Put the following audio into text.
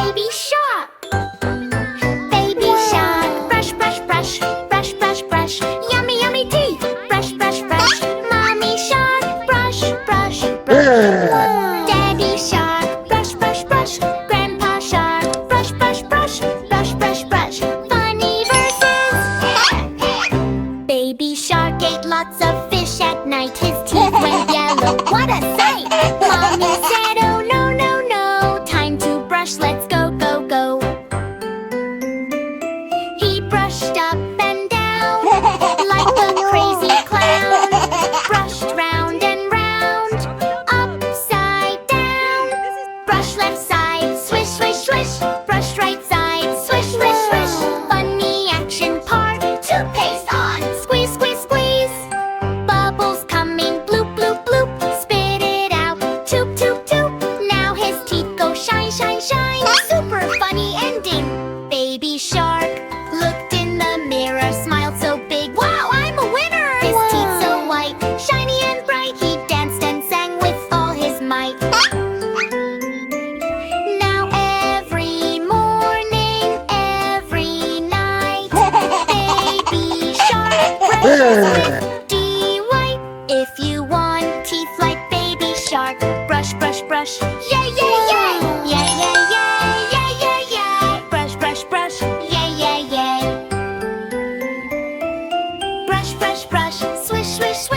Baby shark. Baby shark. Brush, brush, brush. Brush, brush, brush. Yummy, yummy teeth. Brush, brush, brush. Mommy shark. Brush, brush, brush. Daddy shark. Brush, brush, brush. Grandpa shark. Brush, brush, brush. Brush, brush, brush. Funny verses. Baby shark ate lots of fish at night. His teeth went yellow. What a sight! Mommy said, oh no, no, no. Time to brush, let's go, go, go. He brushed up and down like a crazy clown. Brushed round and round, upside down. Brush left side, swish, swish, swish. Brush right side, swish, swish, swish. Funny action part, toothpaste on. Squeeze, squeeze, squeeze. Bubbles coming, bloop, bloop, bloop. Spit it out, toop, toop, toop. Now his teeth go shine, shine, shine. Super funny ending. Baby shark looked in the mirror, smiled so big. Wow, I'm a winner! His teeth so white, shiny and bright. He danced and sang with all his might. Now every morning, every night, baby shark brushes with D-White. If you want teeth like baby shark, brush, brush, brush. Yay, yay, yay! Yay, yay, yay! Yay, yay, yay! Brush, brush, brush. Yay, yay, yay! Brush, brush, brush. Swish, swish, swish.